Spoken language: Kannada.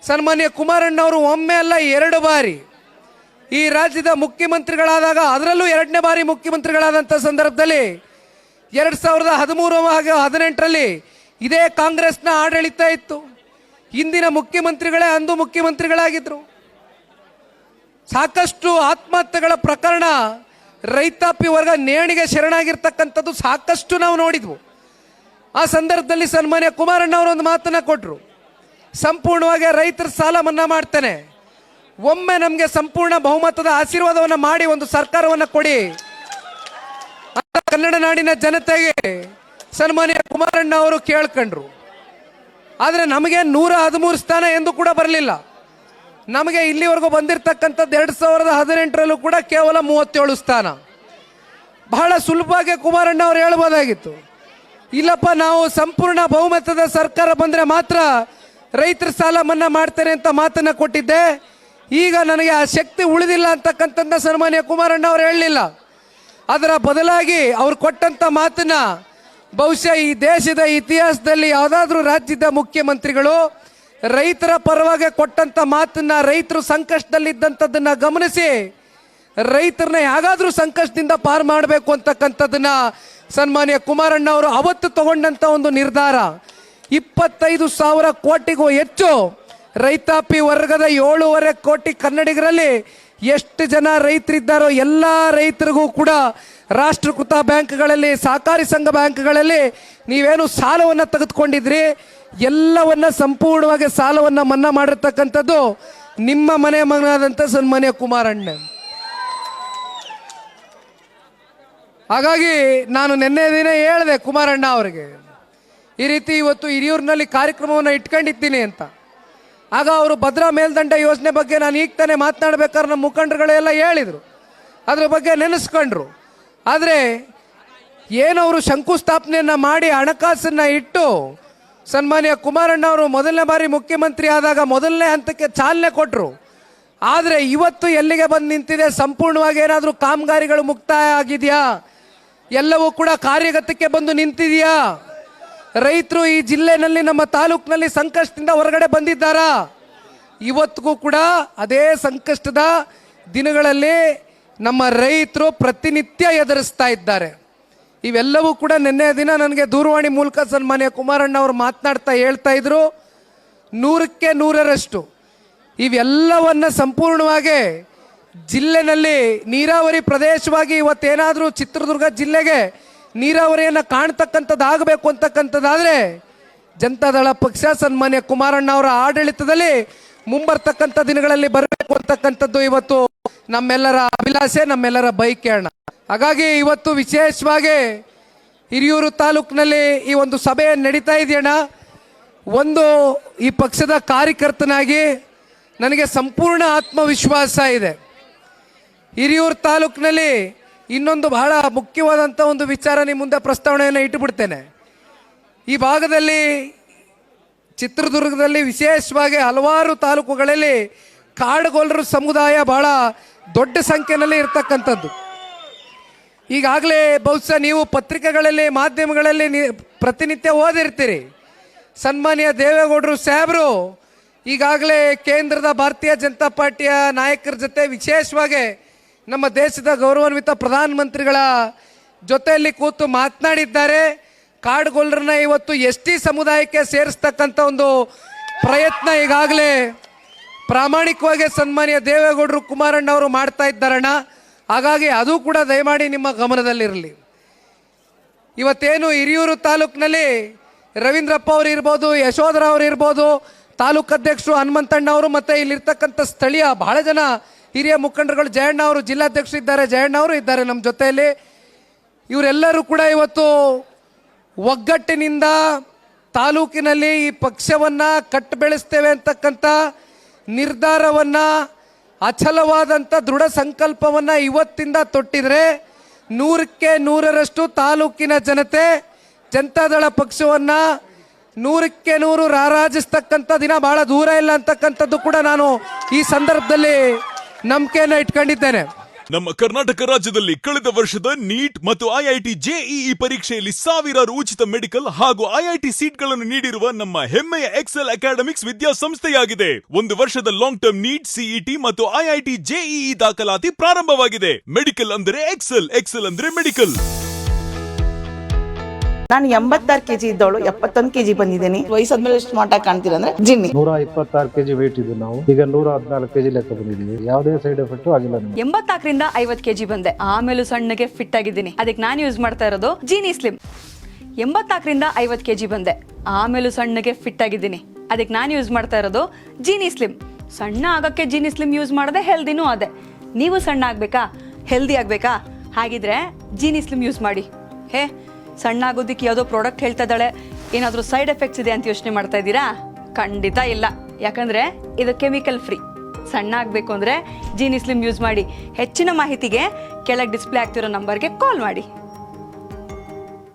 ಸನ್ಮಾನ್ಯ ಕುಮಾರಣ್ಣವರು ಒಮ್ಮೆ ಅಲ್ಲ 2 ಬಾರಿ ಈ ರಾಜ್ಯದ ಮುಖ್ಯಮಂತ್ರಿಗಳಾದಾಗ, ಅದರಲ್ಲೂ 2ನೇ ಬಾರಿ ಮುಖ್ಯಮಂತ್ರಿಗಳಾದಂಥ ಸಂದರ್ಭದಲ್ಲಿ 2013 ಹಾಗೂ 2018ರಲ್ಲಿ ಇದೇ ಕಾಂಗ್ರೆಸ್ನ ಆಡಳಿತ ಇತ್ತು. ಇಂದಿನ ಮುಖ್ಯಮಂತ್ರಿಗಳೇ ಅಂದು ಮುಖ್ಯಮಂತ್ರಿಗಳಾಗಿದ್ದರು. ಸಾಕಷ್ಟು ಆತ್ಮಹತ್ಯೆಗಳ ಪ್ರಕರಣ, ರೈತಾಪಿ ವರ್ಗ ನೇಣಿಗೆ ಶರಣಾಗಿರ್ತಕ್ಕಂಥದ್ದು ಸಾಕಷ್ಟು ನಾವು ನೋಡಿದ್ವು. ಆ ಸಂದರ್ಭದಲ್ಲಿ ಸನ್ಮಾನ್ಯ ಕುಮಾರಣ್ಣ ಅವರು ಒಂದು ಮಾತನ್ನ ಕೊಟ್ಟರು, ಸಂಪೂರ್ಣವಾಗಿ ರೈತರ ಸಾಲ ಮನ್ನಾ ಮಾಡ್ತೇನೆ, ಒಮ್ಮೆ ನಮಗೆ ಸಂಪೂರ್ಣ ಬಹುಮತದ ಆಶೀರ್ವಾದವನ್ನು ಮಾಡಿ ಒಂದು ಸರ್ಕಾರವನ್ನು ಕೊಡಿ. ಕನ್ನಡ ನಾಡಿನ ಜನತೆಗೆ ಸನ್ಮಾನ್ಯ ಕುಮಾರಣ್ಣ ಅವರು ಕೇಳ್ಕೊಂಡ್ರು. ಆದರೆ ನಮಗೆ 113 ಸ್ಥಾನ ಎಂದು ಕೂಡ ಬರಲಿಲ್ಲ. ನಮಗೆ ಇಲ್ಲಿವರೆಗೂ ಬಂದಿರತಕ್ಕಂಥದ್ದು 2018ರಲ್ಲೂ ಕೂಡ ಕೇವಲ 37 ಸ್ಥಾನ. ಬಹಳ ಸುಲಭವಾಗಿ ಕುಮಾರಣ್ಣ ಅವರು ಹೇಳ್ಬೋದಾಗಿತ್ತು, ಇಲ್ಲಪ್ಪ ನಾವು ಸಂಪೂರ್ಣ ಬಹುಮತದ ಸರ್ಕಾರ ಬಂದರೆ ಮಾತ್ರ ರೈತರ ಸಾಲ ಮನ್ನಾ ಮಾಡ್ತೇನೆ ಅಂತ ಮಾತನ್ನ ಕೊಟ್ಟಿದ್ದೆ. ಈಗ ನನಗೆ ಆ ಶಕ್ತಿ ಉಳಿದಿಲ್ಲ ಅಂತಕ್ಕಂಥದ್ದನ್ನ ಸನ್ಮಾನ್ಯ ಕುಮಾರಣ್ಣ ಅವರು ಹೇಳಲಿಲ್ಲ. ಅದರ ಬದಲಾಗಿ ಅವ್ರು ಕೊಟ್ಟಂತ ಮಾತನ್ನ ಬಹುಶಃ ಈ ದೇಶದ ಇತಿಹಾಸದಲ್ಲಿ ಯಾವುದಾದ್ರೂ ರಾಜ್ಯದ ಮುಖ್ಯಮಂತ್ರಿಗಳು ರೈತರ ಪರವಾಗಿ ಕೊಟ್ಟಂತ ಮಾತನ್ನ, ರೈತರು ಸಂಕಷ್ಟದಲ್ಲಿದ್ದಂಥದ್ದನ್ನ ಗಮನಿಸಿ ರೈತರನ್ನ ಹೇಗಾದ್ರೂ ಸಂಕಷ್ಟದಿಂದ ಪಾರು ಮಾಡಬೇಕು ಅಂತಕ್ಕಂಥದ್ದನ್ನ ಸನ್ಮಾನ್ಯ ಕುಮಾರಣ್ಣ ಅವರು ಅವತ್ತು ತಗೊಂಡಂತ ಒಂದು ನಿರ್ಧಾರ. 25,000 ಕೋಟಿಗೂ ಹೆಚ್ಚು ರೈತಾಪಿ ವರ್ಗದ 7.5 ಕೋಟಿ ಕನ್ನಡಿಗರಲ್ಲಿ ಎಷ್ಟು ಜನ ರೈತರಿದ್ದಾರೋ ಎಲ್ಲ ರೈತರಿಗೂ ಕೂಡ ರಾಷ್ಟ್ರೀಕೃತ ಬ್ಯಾಂಕ್ಗಳಲ್ಲಿ, ಸಹಕಾರಿ ಸಂಘ ಬ್ಯಾಂಕ್ಗಳಲ್ಲಿ ನೀವೇನು ಸಾಲವನ್ನು ತೆಗೆದುಕೊಂಡಿದ್ರಿ ಎಲ್ಲವನ್ನ ಸಂಪೂರ್ಣವಾಗಿ ಸಾಲವನ್ನು ಮನ್ನಾ ಮಾಡಿರ್ತಕ್ಕಂಥದ್ದು ನಿಮ್ಮ ಮನೆ ಮಗನಾದಂಥ ಸನ್ಮಾನ್ಯ ಕುಮಾರಣ್ಣ. ಹಾಗಾಗಿ ನಾನು ನಿನ್ನೆ ದಿನ ಹೇಳಿದೆ ಕುಮಾರಣ್ಣ ಅವರಿಗೆ, ಈ ರೀತಿ ಇವತ್ತು ಹಿರಿಯೂರಿನಲ್ಲಿ ಕಾರ್ಯಕ್ರಮವನ್ನು ಇಟ್ಕೊಂಡಿದ್ದೀನಿ ಅಂತ. ಆಗ ಅವರು ಭದ್ರಾ ಮೇಲ್ದಂಡ ಯೋಜನೆ ಬಗ್ಗೆ ನಾನು ಈಗ ತಾನೇ ಮಾತನಾಡ್ಬೇಕಾದ್ರೆ ನಮ್ಮ ಮುಖಂಡರುಗಳೆಲ್ಲ ಹೇಳಿದರು, ಅದ್ರ ಬಗ್ಗೆ ನೆನೆಸ್ಕೊಂಡ್ರು. ಆದರೆ ಏನವರು ಶಂಕುಸ್ಥಾಪನೆಯನ್ನು ಮಾಡಿ ಹಣಕಾಸನ್ನು ಇಟ್ಟು ಸನ್ಮಾನ್ಯ ಕುಮಾರಣ್ಣ ಅವರು ಮೊದಲನೇ ಬಾರಿ ಮುಖ್ಯಮಂತ್ರಿ ಆದಾಗ ಮೊದಲನೇ ಹಂತಕ್ಕೆ ಚಾಲನೆ ಕೊಟ್ಟರು. ಆದರೆ ಇವತ್ತು ಎಲ್ಲಿಗೆ ಬಂದು ನಿಂತಿದೆ, ಸಂಪೂರ್ಣವಾಗಿ ಏನಾದರೂ ಕಾಮಗಾರಿಗಳು ಮುಕ್ತಾಯ ಆಗಿದೆಯಾ, ಎಲ್ಲವೂ ಕೂಡ ಕಾರ್ಯಗತಕ್ಕೆ ಬಂದು ನಿಂತಿದೆಯಾ, ರೈತರು ಈ ಜಿಲ್ಲೆನಲ್ಲಿ ನಮ್ಮ ತಾಲೂಕಿನಲ್ಲಿ ಸಂಕಷ್ಟದಿಂದ ಹೊರಗಡೆ ಬಂದಿದ್ದಾರಾ? ಇವತ್ತಿಗೂ ಕೂಡ ಅದೇ ಸಂಕಷ್ಟದ ದಿನಗಳಲ್ಲಿ ನಮ್ಮ ರೈತರು ಪ್ರತಿನಿತ್ಯ ಎದುರಿಸ್ತಾ ಇದ್ದಾರೆ. ಇವೆಲ್ಲವೂ ಕೂಡ ನಿನ್ನೆ ದಿನ ನನಗೆ ದೂರವಾಣಿ ಮೂಲಕ ಸನ್ಮಾನ್ಯ ಕುಮಾರಣ್ಣ ಅವರು ಮಾತನಾಡ್ತಾ ಹೇಳ್ತಾ ಇದ್ರು, 100ಕ್ಕೆ 100ರಷ್ಟು ಇವೆಲ್ಲವನ್ನ ಸಂಪೂರ್ಣವಾಗಿ ಜಿಲ್ಲೆನಲ್ಲಿ ನೀರಾವರಿ ಪ್ರದೇಶವಾಗಿ ಇವತ್ತೇನಾದರೂ ಚಿತ್ರದುರ್ಗ ಜಿಲ್ಲೆಗೆ ನೀರಾವರಿಯನ್ನು ಕಾಣ್ತಕ್ಕಂಥದ್ದು ಆಗಬೇಕು ಅಂತಕ್ಕಂಥದ್ದಾದರೆ ಜನತಾದಳ ಪಕ್ಷ ಸನ್ಮಾನ್ಯ ಕುಮಾರಣ್ಣ ಅವರ ಆಡಳಿತದಲ್ಲಿ ಮುಂಬರ್ತಕ್ಕಂಥ ದಿನಗಳಲ್ಲಿ ಬರಬೇಕು ಅಂತಕ್ಕಂಥದ್ದು ಇವತ್ತು ನಮ್ಮೆಲ್ಲರ ಅಭಿಲಾಷೆ, ನಮ್ಮೆಲ್ಲರ ಬಯಕೆ ಅಣ್ಣ. ಹಾಗಾಗಿ ಇವತ್ತು ವಿಶೇಷವಾಗಿ ಹಿರಿಯೂರು ತಾಲೂಕಿನಲ್ಲಿ ಈ ಒಂದು ಸಭೆ ನಡೀತಾ ಇದೆಯಣ್ಣ. ಒಂದು ಈ ಪಕ್ಷದ ಕಾರ್ಯಕರ್ತನಾಗಿ ನನಗೆ ಸಂಪೂರ್ಣ ಆತ್ಮವಿಶ್ವಾಸ ಇದೆ. ಹಿರಿಯೂರು ತಾಲೂಕಿನಲ್ಲಿ ಇನ್ನೊಂದು ಬಹಳ ಮುಖ್ಯವಾದಂಥ ಒಂದು ವಿಚಾರ ನಿಮ್ಮ ಮುಂದೆ ಪ್ರಸ್ತಾವನೆಯನ್ನು ಇಟ್ಟುಬಿಡ್ತೇನೆ. ಈ ಭಾಗದಲ್ಲಿ ಚಿತ್ರದುರ್ಗದಲ್ಲಿ ವಿಶೇಷವಾಗಿ ಹಲವಾರು ತಾಲೂಕುಗಳಲ್ಲಿ ಕಾಡುಗೊಲ್ಲರ ಸಮುದಾಯ ಬಹಳ ದೊಡ್ಡ ಸಂಖ್ಯೆಯಲ್ಲಿ ಇರ್ತಕ್ಕಂಥದ್ದು. ಈಗಾಗಲೇ ಬಹುಶಃ ನೀವು ಪತ್ರಿಕೆಗಳಲ್ಲಿ, ಮಾಧ್ಯಮಗಳಲ್ಲಿ ಪ್ರತಿನಿತ್ಯ ಓದಿರ್ತೀರಿ. ಸನ್ಮಾನ್ಯ ದೇವೇಗೌಡರು ಸಾಹೇಬರು ಈಗಾಗಲೇ ಕೇಂದ್ರದ ಭಾರತೀಯ ಜನತಾ ಪಾರ್ಟಿಯ ನಾಯಕರ ಜೊತೆ ವಿಶೇಷವಾಗಿ ನಮ್ಮ ದೇಶದ ಗೌರವಾನ್ವಿತ ಪ್ರಧಾನಮಂತ್ರಿಗಳ ಜೊತೆಯಲ್ಲಿ ಕೂತು ಮಾತನಾಡಿದ್ದಾರೆ. ಕಾಡುಗೊಲ್ಲರನ್ನ ಇವತ್ತು ST ಸಮುದಾಯಕ್ಕೆ ಸೇರಿಸ್ತಕ್ಕಂಥ ಒಂದು ಪ್ರಯತ್ನ ಈಗಾಗಲೇ ಪ್ರಾಮಾಣಿಕವಾಗಿ ಸನ್ಮಾನ್ಯ ದೇವೇಗೌಡರು ಕುಮಾರಣ್ಣ ಅವರು ಮಾಡ್ತಾ ಇದ್ದಾರಣ್ಣ. ಹಾಗಾಗಿ ಅದು ಕೂಡ ದಯಮಾಡಿ ನಿಮ್ಮ ಗಮನದಲ್ಲಿರಲಿ. ಇವತ್ತೇನು ಹಿರಿಯೂರು ತಾಲೂಕಿನಲ್ಲಿ ರವೀಂದ್ರಪ್ಪ ಅವರು ಇರ್ಬೋದು, ಯಶೋಧರ ಅವರು ಇರ್ಬೋದು, ತಾಲೂಕು ಅಧ್ಯಕ್ಷರು ಹನುಮಂತಣ್ಣ ಅವರು, ಮತ್ತು ಇಲ್ಲಿರ್ತಕ್ಕಂಥ ಸ್ಥಳೀಯ ಬಹಳ ಜನ ಹಿರಿಯ ಮುಖಂಡರುಗಳು, ಜಯಣ್ಣ ಅವರು ಜಿಲ್ಲಾಧ್ಯಕ್ಷರು ಇದ್ದಾರೆ, ಜಯಣ್ಣ ಅವರು ಇದ್ದಾರೆ ನಮ್ಮ ಜೊತೆಯಲ್ಲಿ. ಇವರೆಲ್ಲರೂ ಕೂಡ ಇವತ್ತು ಒಗ್ಗಟ್ಟಿನಿಂದ ತಾಲೂಕಿನಲ್ಲಿ ಈ ಪಕ್ಷವನ್ನು ಕಟ್ಟು ಬೆಳೆಸ್ತೇವೆ ಅಂತಕ್ಕಂಥ ನಿರ್ಧಾರವನ್ನು, ಅಚಲವಾದಂಥ ದೃಢ ಸಂಕಲ್ಪವನ್ನು ಇವತ್ತಿಂದ ತೊಟ್ಟಿದ್ರೆ 100ಕ್ಕೆ 100ರಷ್ಟು ತಾಲೂಕಿನ ಜನತೆ ಜನತಾದಳ ಪಕ್ಷವನ್ನು 100ಕ್ಕೆ 100 ರಾರಾಜಿಸ್ತಕ್ಕಂಥ ದಿನ ಬಹಳ ದೂರ ಇಲ್ಲ ಅಂತಕ್ಕಂಥದ್ದು ಕೂಡ ನಾನು ಈ ಸಂದರ್ಭದಲ್ಲಿ ನಂಬಿಕೆಯನ್ನು ಇಟ್ಕೊಂಡಿದ್ದೇನೆ. ನಮ್ಮ ಕರ್ನಾಟಕ ರಾಜ್ಯದಲ್ಲಿ ಕಳೆದ ವರ್ಷದ ನೀಟ್ ಮತ್ತು ಐಐಟಿ ಜೆಇಇ ಪರೀಕ್ಷೆಯಲ್ಲಿ ಸಾವಿರಾರು ಉಚಿತ ಮೆಡಿಕಲ್ ಹಾಗೂ ಐಐಟಿ ಸೀಟ್ಗಳನ್ನು ನೀಡಿರುವ ನಮ್ಮ ಹೆಮ್ಮೆಯ ಎಕ್ಸೆಲ್ ಅಕಾಡೆಮಿಕ್ಸ್ ವಿದ್ಯಾಸಂಸ್ಥೆಯಾಗಿದೆ. ಒಂದು ವರ್ಷದ ಲಾಂಗ್ ಟರ್ಮ್ ನೀಟ್, ಸಿಇಟಿ ಮತ್ತು ಐಐಟಿ ಜೆಇಇ ದಾಖಲಾತಿ ಪ್ರಾರಂಭವಾಗಿದೆ. ಮೆಡಿಕಲ್ ಅಂದರೆ ಎಕ್ಸೆಲ್, ಎಕ್ಸೆಲ್ ಅಂದ್ರೆ ಮೆಡಿಕಲ್. ನಾನು 86 kg ಇದ್ದವಳು 71 kg ಬಂದಿದ್ದೀನಿ. ವಯಸ್ಸಾದ್ಮೇಲೆ ಸ್ಮಾರ್ಟ್ ಆಗಿ ಕಾಣ್ತೀರಾ ಅಂದ್ರೆ ಜಿನ್ನಿ. 126 kg ವೇಟ್ ಇದ್ದು ನಾವು ಈಗ 114 kg ಲೆಕ್ಕ ಬಂದಿದ್ದೀವಿ. ಯಾವುದೇ ಸೈಡ್ ಎಫೆಕ್ಟ್ ಆಗಿಲ್ಲ. 84ರಿಂದ 50 kg ಬಂದೆ, ಆಮೇಲೂ ಸಣ್ಣಗೆ ಫಿಟ್ ಆಗಿದ್ದೀನಿ. ಅದಕ್ಕೆ ನಾನು ಯೂಸ್ ಮಾಡ್ತಾ ಇರೋದು ಜೀನಿ ಸ್ಲಿಮ್. 84ರಿಂದ 50 kg ಬಂದೆ, ಆಮೇಲೂ ಸಣ್ಣಗೆ ಫಿಟ್ ಆಗಿದ್ದೀನಿ. ಅದಕ್ಕೆ ನಾನು ಯೂಸ್ ಮಾಡ್ತಾ ಇರೋದು ಜೀನಿ ಸ್ಲಿಮ್. ಸಣ್ಣ ಆಗಕ್ಕೆ ಜೀನಿ ಸ್ಲಿಮ್ ಯೂಸ್ ಮಾಡದೆ ಹೆಲ್ದಿನೂ ಅದೇ. ನೀವು ಸಣ್ಣ ಆಗ್ಬೇಕಾ, ಹೆಲ್ದಿ ಆಗ್ಬೇಕಾ? ಹಾಗಿದ್ರೆ ಜೀನಿ ಸ್ಲಿಮ್ ಯೂಸ್ ಮಾಡಿ. ಸಣ್ಣ ಆಗೋದಕ್ಕೆ ಯಾವುದೋ ಪ್ರಾಡಕ್ಟ್ ಹೇಳ್ತಾ ಇದ್ದಾಳೆ, ಏನಾದರೂ ಸೈಡ್ ಎಫೆಕ್ಟ್ಸ್ ಇದೆ ಅಂತ ಯೋಚನೆ ಮಾಡ್ತಾ ಇದ್ದೀರಾ? ಖಂಡಿತ ಇಲ್ಲ, ಯಾಕಂದ್ರೆ ಇದು ಕೆಮಿಕಲ್ ಫ್ರೀ. ಸಣ್ಣ ಆಗಬೇಕು ಅಂದರೆ ಜೀನಿ ಸ್ಲಿಮ್ ಯೂಸ್ ಮಾಡಿ. ಹೆಚ್ಚಿನ ಮಾಹಿತಿಗೆ ಕೆಳಗೆ ಡಿಸ್ಪ್ಲೇ ಆಗ್ತಿರೋ ನಂಬರ್ಗೆ ಕಾಲ್ ಮಾಡಿ.